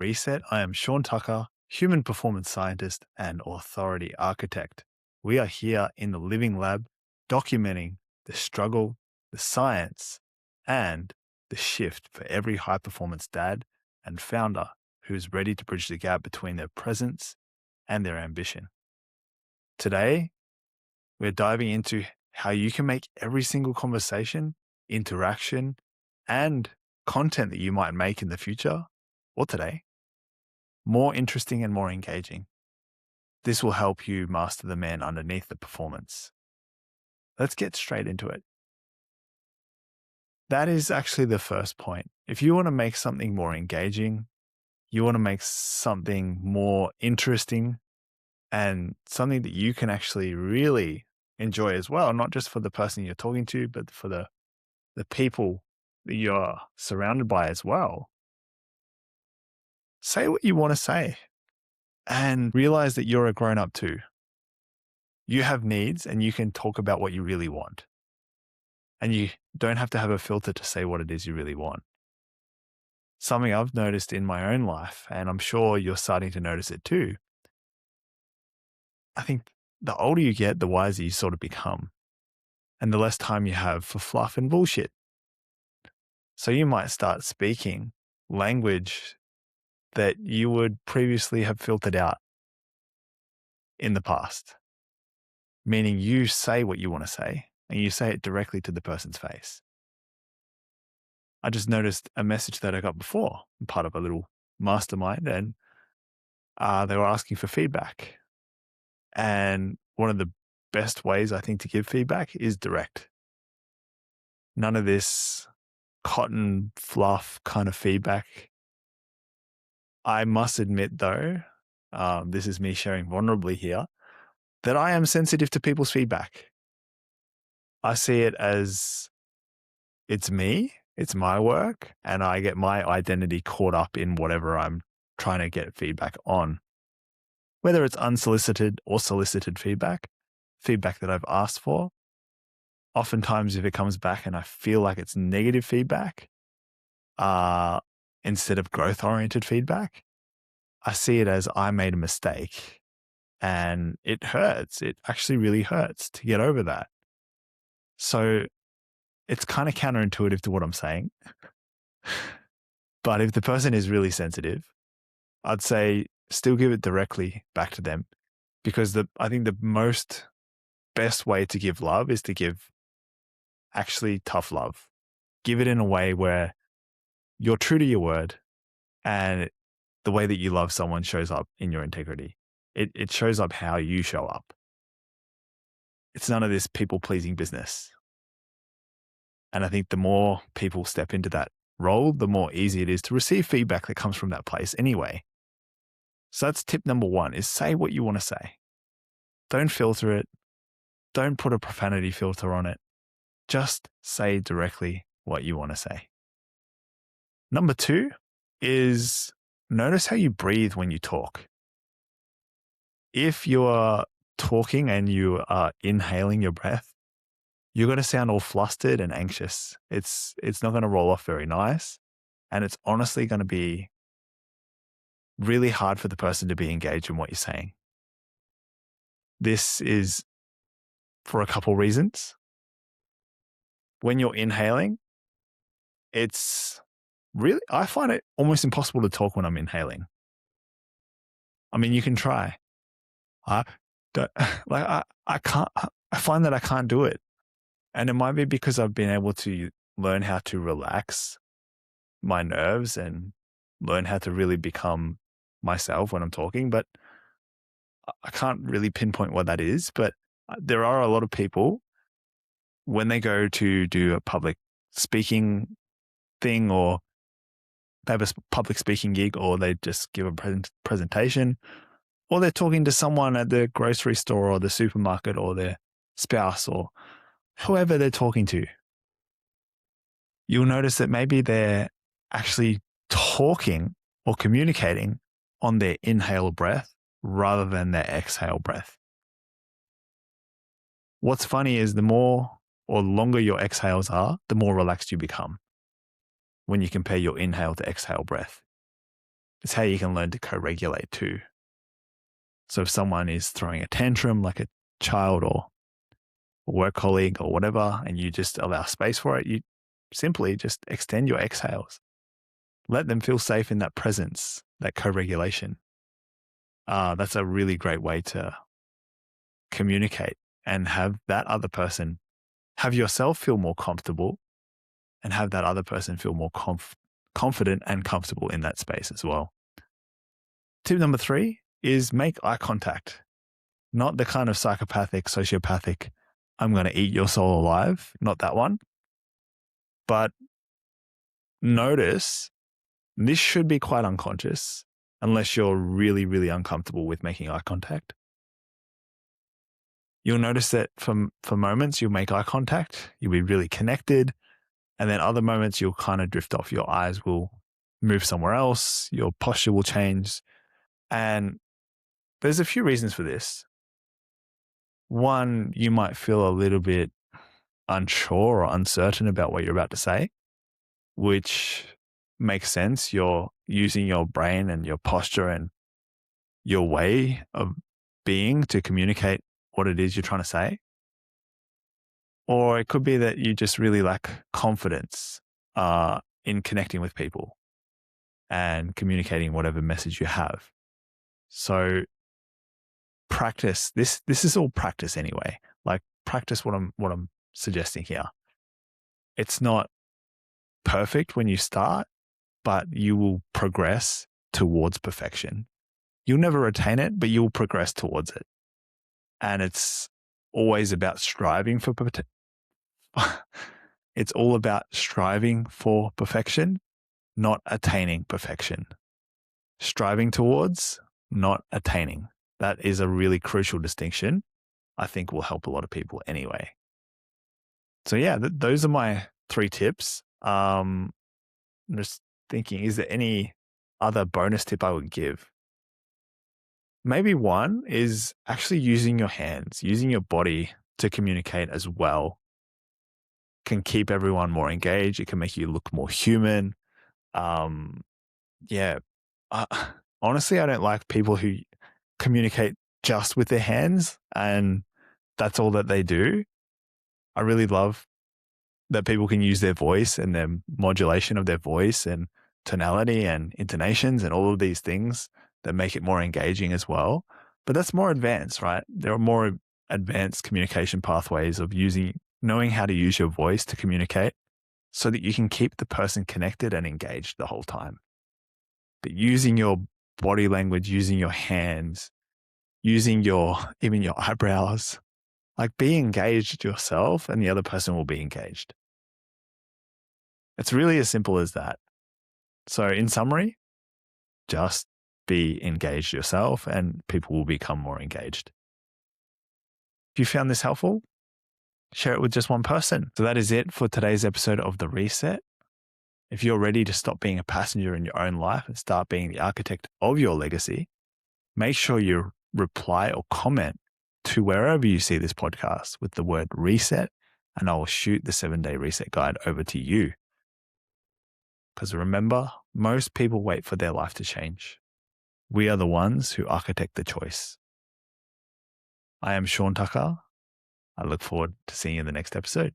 Reset. I am Shaun Tucker, human performance scientist and authority architect. We are here in the living lab documenting the struggle, the science, and the shift for every high performance dad and founder who is ready to bridge the gap between their presence and their ambition. Today, we're diving into how you can make every single conversation, interaction, and content that you might make in the future or today more interesting and more engaging. This will help you master the man underneath the performance. Let's get straight into it. That is actually the first point. If you want to make something more engaging, you want to make something more interesting and something that you can actually really enjoy as well, not just for the person you're talking to, but for the people that you're surrounded by as well. Say what you want to say and realize that you're a grown up too. You have needs and you can talk about what you really want. And you don't have to have a filter to say what it is you really want. Something I've noticed in my own life, and I'm sure you're starting to notice it too. I think the older you get, the wiser you sort of become, and the less time you have for fluff and bullshit. So you might start speaking language that you would previously have filtered out in the past, meaning you say what you want to say and you say it directly to the person's face. I just noticed a message that I got before. I'm part of a little mastermind and they were asking for feedback. And one of the best ways I think to give feedback is direct. None of this cotton fluff kind of feedback. I must admit though, this is me sharing vulnerably here, that I am sensitive to people's feedback. I see it as it's me, it's my work, and I get my identity caught up in whatever I'm trying to get feedback on. Whether it's unsolicited or solicited feedback that I've asked for. Oftentimes, if it comes back and I feel like it's negative feedback, instead of growth-oriented feedback, I see it as I made a mistake. And it hurts. It actually really hurts to get over that. So it's kind of counterintuitive to what I'm saying. But if the person is really sensitive, I'd say still give it directly back to them, because I think the best way to give love is to give actually tough love. Give it in a way where you're true to your word and the way that you love someone shows up in your integrity. It shows up how you show up. It's none of this people-pleasing business. And I think the more people step into that role, the more easy it is to receive feedback that comes from that place anyway. So that's tip number one, is say what you want to say. Don't filter it. Don't put a profanity filter on it. Just say directly what you want to say. Number two is notice how you breathe when you talk. If you are talking and you are inhaling your breath, you're going to sound all flustered and anxious. It's not going to roll off very nice. And it's honestly going to be really hard for the person to be engaged in what you're saying. This is for a couple reasons. When you're inhaling, I find it almost impossible to talk when I'm inhaling. I mean, you can try. I find that I can't do it. And it might be because I've been able to learn how to relax my nerves and learn how to really become myself when I'm talking, but I can't really pinpoint what that is. But there are a lot of people, when they go to do a public speaking thing, or they have a public speaking gig, or they just give a presentation, or they're talking to someone at the grocery store or the supermarket, or their spouse or whoever they're talking to, you'll notice that maybe they're actually talking or communicating on their inhale breath rather than their exhale breath. What's funny is the more or longer your exhales are, the more relaxed you become when you compare your inhale to exhale breath. It's how you can learn to co-regulate too. So if someone is throwing a tantrum like a child or a work colleague or whatever, and you just allow space for it, you simply just extend your exhales. Let them feel safe in that presence, that co-regulation. That's a really great way to communicate and have that other person, have yourself feel more comfortable and have that other person feel more confident and comfortable in that space as well. Tip number 3 is make eye contact. Not the kind of psychopathic, sociopathic, I'm going to eat your soul alive, not that one. But notice, this should be quite unconscious unless you're really, really uncomfortable with making eye contact. You'll notice that for moments you'll make eye contact, you'll be really connected, and then other moments you'll kind of drift off. Your eyes will move somewhere else, your posture will change. And there's a few reasons for this. One, you might feel a little bit unsure or uncertain about what you're about to say, which makes sense. You're using your brain and your posture and your way of being to communicate what it is you're trying to say. Or it could be that you just really lack confidence in connecting with people and communicating whatever message you have. So practice this. This is all practice anyway. Like practice what I'm suggesting here. It's not perfect when you start, but you will progress towards perfection. You'll never attain it, but you'll progress towards it. And it's always about striving for it's all about striving for perfection, not attaining perfection. Striving towards, not attaining. That is a really crucial distinction. I think will help a lot of people anyway. So yeah, those are my 3 tips. I'm just thinking, is there any other bonus tip I would give? Maybe one is actually using your hands, using your body to communicate as well. Can keep everyone more engaged. It can make you look more human. Honestly, I don't like people who communicate just with their hands and that's all that they do. I really love that people can use their voice and their modulation of their voice and tonality and intonations and all of these things that make it more engaging as well. But that's more advanced, right? There are more advanced communication pathways of knowing how to use your voice to communicate so that you can keep the person connected and engaged the whole time. But using your body language, using your hands, using even your eyebrows, like be engaged yourself and the other person will be engaged. It's really as simple as that. So in summary, just be engaged yourself and people will become more engaged. If you found this helpful, share it with just one person. So that is it for today's episode of The Reset. If you're ready to stop being a passenger in your own life and start being the architect of your legacy, make sure you reply or comment to wherever you see this podcast with the word reset, and I will shoot the 7-day reset guide over to you. Because remember, most people wait for their life to change. We are the ones who architect the choice. I am Shaun Tucker. I look forward to seeing you in the next episode.